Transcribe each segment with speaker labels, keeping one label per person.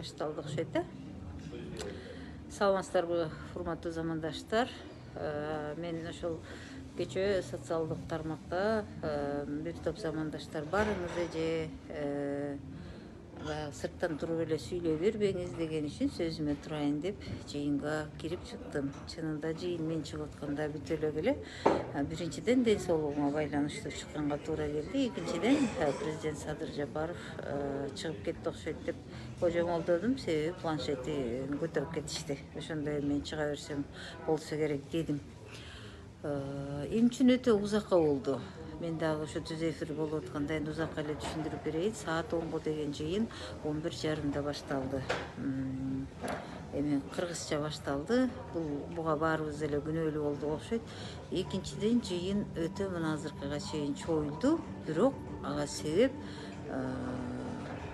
Speaker 1: башталды окшойт да. Саламатсыздарбы, урматтуу замандаштар. Мен ошол кечээ социалдык тармакта бир топ замандаштар барыңыз эже сырттан туруп эле сүйлөй бербеңиз деген үчүн сөзүмө турайын деп жыйынга кирип чыктым. Чынында жыйын мен чыгып атканда бүтө элек эле. Биринчиден ден соолугума байланыштуу чыкканга туура келди. Экинчиден президент Садыр Жапаров чыгып кетти окшойт деп кожомолдодум. Себеби планшетин көтөрүп кетишти. Ошондой мен чыга берсем болсо керек дедим. Эми үчүн өтө узакка болду. Мен дагы ошо түз эфир болуп атканда эми узакка эле түшүндүрүп берейин. Саат 10го деген жыйын 11:30 башталды. Эми кыргызча башталды. Буга баарыбыз эле күнөөлүү болдук окшойт. Экинчиден жыйын өтө мына азыркыга чейин чоюлду. Бирок ага себеп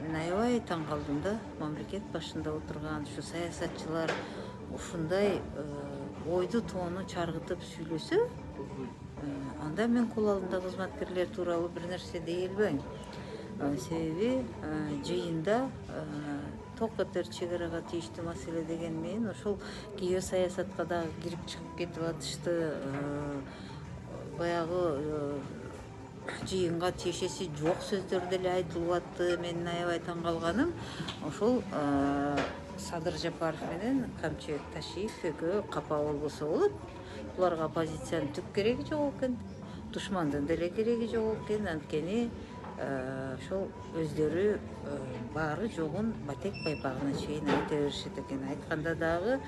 Speaker 1: мен аябай таң калдым да. Мамлекет башында отурган ушу саясатчылар ушундай ойду тоону чаргытып сүйлөсө, анда мен кол алдында кызматкерлер тууралуу бир нерсе дей элбейм. Себеби жыйында ток көтөр чек арага тийиштүү маселе деген менен ошол геосаясатка дагы кирип чыгып кетип атышты. Баягы жыйынга тиешеси жок сөздөр деле айтылып атты. Менин аябай таң калганым ошол Садыр Жапаров менен Камчыбек Ташиев экөө капа болбосо болот. Буларга оппозициянын түк кереги жок экен. Душмандын деле кереги жок экен. Анткени ошол өздөрү баары жогун батек байпагына чейин айта беришет экен. Айтканда дагы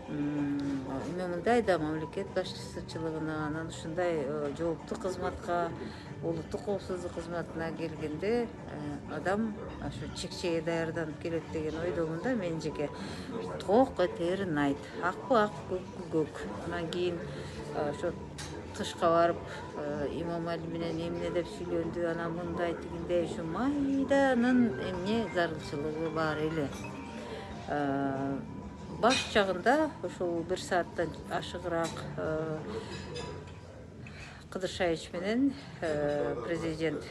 Speaker 1: мындай да мамлекет башчысычылыгына, анан ушундай жооптуу кызматка, улуттук коопсуздук кызматына келгенде адам ошо чекчеге даярданып келет деген ойдомун да мен жеке. Ток көтөрүн айт, акпы ак, көкпү көк. Анан кийин ошо тышка барып Имамали менен эмне деп сүйлөндү, анан мындай тигиндей ушу майданын эмне зарылчылыгы бар эле. Баш жагында ошол 1 сааттан ашыгыраак Кыдыршаевич менен президент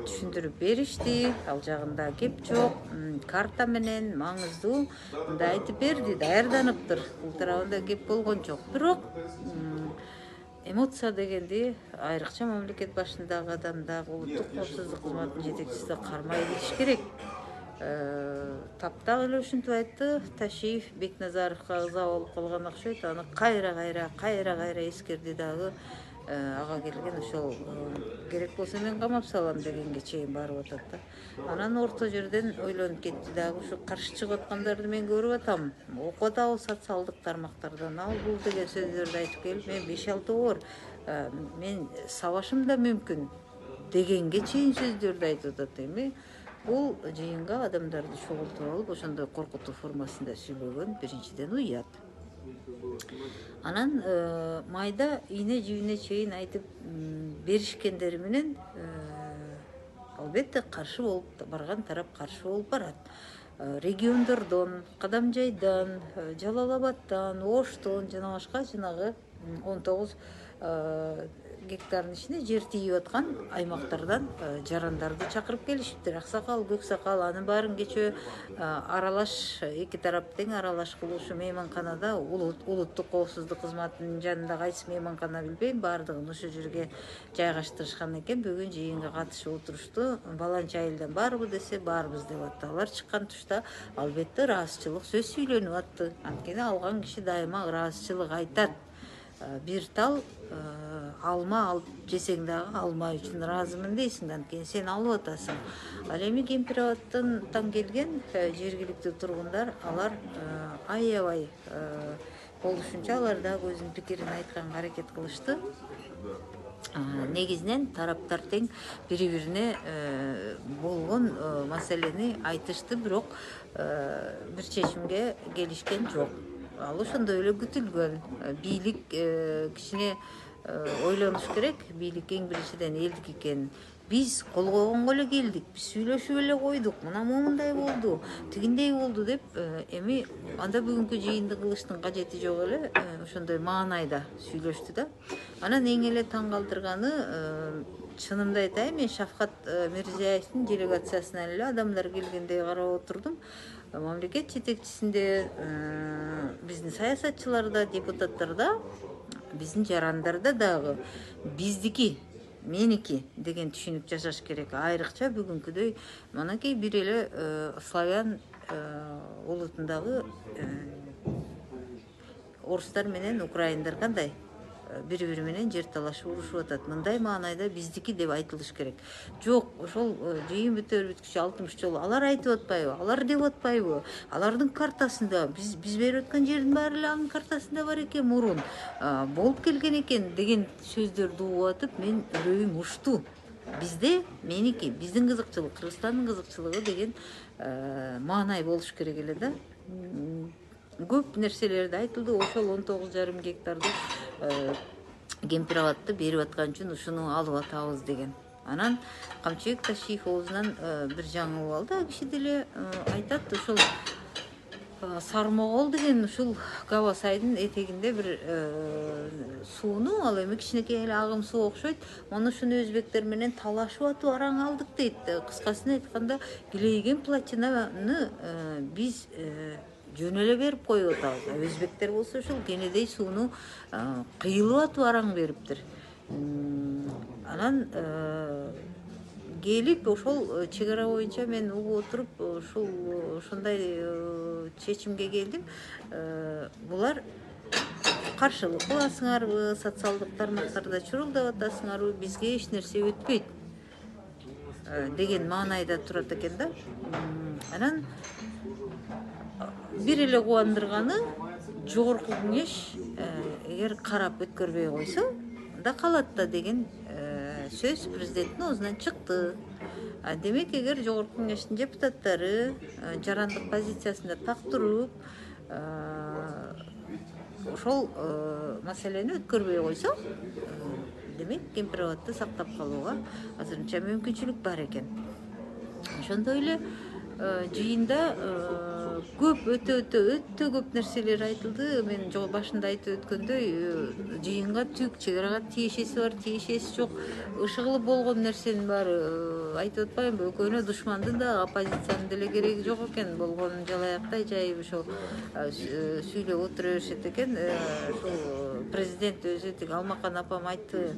Speaker 1: түшүндүрүп беришти. Ал жагында кеп жок, карта менен маңыздуу мындай айтып берди, даярданыптыр. Бул тарабында кеп болгон жок. Бирок эмоция дегенди айрыкча мамлекет башындагы адамдагы улуттук коопсуздук кызматынын жетекчиси кармай билиш керек. Таптак эле ушинтип айтты. Ташиев Бекназаровго ыза болуп калган окшойт. Аны кайра эскерди дагы. Ага келген ошол керек болсо мен камап салам дегенге чейин барып атат да. Анан орто жерден ойлонуп кетти дагы. Ушу каршы чыгып аткандарды мен көрүп атам. Окуп атабы социалдык тармактардан. Ал бул деген сөздөрдү айтып келип, мен 5-6 оор мен сабашым да мүмкүн дегенге чейин сөздөрдү айтып атат. Эми бул жыйынга адамдарды чогултуп алып ошондой коркутуу формасында сүйлөгөн биринчиден уят. Анан майда ийне жибине чейин айтып беришкендери менен албетте каршы болуп барган тарап каршы болуп барат. Региондордон, Кадамжайдан, Жалал Абадтан, Оштон жана башка жанагы 19 гектардын ичине жер тийип аткан аймактардан жарандарды чакырып келишиптир. Аксакал, Көксакал, анын баарын кечээ аралаш, эки тарап тең аралаш кылуучу мейманканада улуттук коопсуздук кызматынын жанында кайсы мейманкана билбейм, баардыгын ошол жерге жайгаштырышкан экен. Бүгүн жыйынга катышып отурушту. Баланча айылдан барбы десе, барбыз деп атты. Алар чыккан тушта албетте ыраазычылык сөз сүйлөнүп атты. Анткени алган киши дайыма ыраазычылык айтат. Бир тал алма алып жесең дагы алма үчүн ыраазымын дейсиң, анткени сен алып атасың. Ал эми Кемпирабадтан келген жергиликтүү тургундар, алар аябай болушунча алар дагы өзүнүн пикирин айтканга аракет кылышты. Негизинен тараптар тең бири-бирине болгон маселени айтышты, бирок бир чечимге келишкен жок. Ал ошондой эле күтүлгөн. Бийлик кичине ойлонуш керек. Бийлик эң биринчиден элдик экен. Биз кол койгонго эле келдик, биз сүйлөшүп эле койдук, мына момундай болду, тигиндей болду деп эми анда бүгүнкү жыйынды кылыштын кажети жок эле, ошондой маанайда сүйлөштү да. Анан эң эле таң калтырганы, чынымды айтайын, мен Шавкат Мирзиёевдин делегациясынан эле адамдар келгендей карап отурдум. мамлекет жетекчисинде биздин саясатчыларда, депутаттарда, биздин жарандарда дагы биздики, меники деген түшүнүк жашаш керек. Айрыкча бүгүнкүдөй манакей бир эле славян улутундагы орустар менен украиндар кандай бири-бири менен жер талашып урушуп атат. Мындай маанайда биздики деп айтылыш керек. Жок, ошол жыйын бүткүчө 60 жолу алар айтып атпайбы, алар деп атпайбы? Алардын картасында биз берип аткан жердин баары эле анын картасында бар экен, мурун болуп келген экен деген сөздөрдү угуп атып, мен үрөйүм ушту. Бизде меники, биздин кызыкчылык, Кыргызстандын кызыкчылыгы деген маанай болуш керек эле да. Көп нерселерди айтылды. Ошол 19,5 гектарды Кемпирабадты берип аткан үчүн ушуну алып атабыз деген. Анан Камчыбек Ташиев оозунан бир жаңылып алды, киши деле айтат, ушул Сармогол деген ушул Габа сайдын этегинде бир сууну, ал эми кичинекей эле агым суу окшойт. Муну ушуну өзбектер менен талашып атып араң алдык дейт. Кыскасын айтканда, килейген плотинаны биз жөн эле берип коюп атабыз. Өзбектер болсо ушул кенедей сууну кыйылып атып араң бериптир. Анан келип ошол чек ара боюнча мен угуп отуруп ошондой чечимге келдим. Булар каршылык кыласыңарбы, социалдык тармактарда чурулдап атасыңарбы, бизге эч нерсе өтпөйт деген маанайда турат экен да. Анан бир эле кубандырганы, жогорку кеңеш эгер карап өткөрбөй койсо да калат да деген сөз президенттин оозунан чыкты. Демек, эгер жогорку кеңештин депутаттары жарандык позициясында так туруп, ошол маселени өткөрбөй койсо, демек Кемпирабадты сактап калууга азырынча мүмкүнчүлүк бар экен. Ошондой эле жыйында көп өтө көп нерселер айтылды. Мен башында айтып өткөндөй, жыйынга түк, чек арага тиешеси бар, тиешеси жок, ышы кылып болгон нерсенин баары айтып атпаймынбы? Экөөнө душмандын да, оппозициянын деле кереги жок экен. Болгонун жалаяктай жайып ошол сүйлөп отура беришет экен. Ушул президент өзү тиги Алмакан апам айтты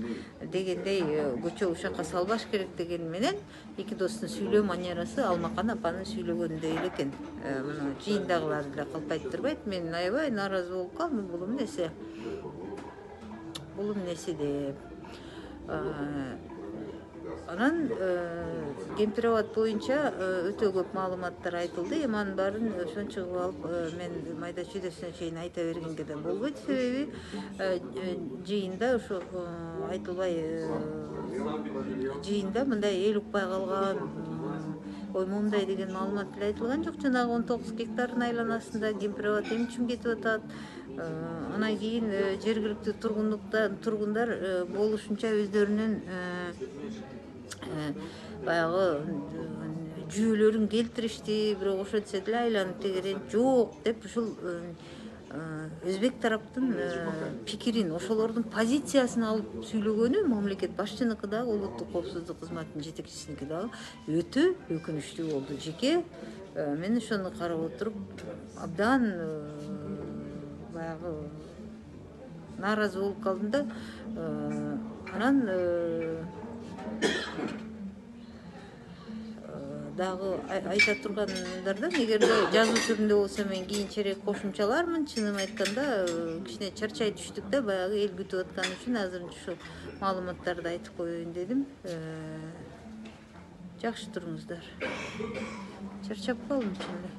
Speaker 1: дегендей көчө ушакка салбаш керек деген менен эки достун сүйлөө манерасы Алмакан апанын сүйлөгөнүндөй эле экен. Мына жыйындагылар деле калпайтып турбайт. Мен аябай нааразы болуп калдым. Бул эмнеси деп. Анан Кемпирабад боюнча өтө көп маалыматтар айтылды. Эми анын баарын ошончо кылып алып мен майда чүйдөсүнө чейин айта бергенге да болбойт. Себеби жыйында ушу айтылбай, жыйында мындай эл укпай калган, мындай деген маалымат деле айтылган жок. Жанагы 19 гектардын айланасында Кемпирабад эмне үчүн кетип атат? Анан кийин жергиликтүү тургундар болушунча өздөрүнүн баягы жүйөлөрүн келтиришти, бирок ошентсе деле айланып тегерен жок деп ушул өзбек тараптын пикирин, ошолордун позициясын алып сүйлөгөнү мамлекет башчыныкы дагы, улуттук коопсуздук кызматынын жетекчисиники дагы өтө өкүнүчтүү болду. Жеке мен ошону карап отуруп абдан баягы нааразы болуп калдым да. Анан дагы айта тургандардан, эгерде жазуу түрүндө болсо мен кийинчерээк кошумчалармын. Чынын айтканда кичине чарчай түштүк да, баягы эл күтүп аткан үчүн азырынча ушу маалыматтарды айтып коеюн дедим. Жакшы туруңуздар. Чарчап калдым чын эле.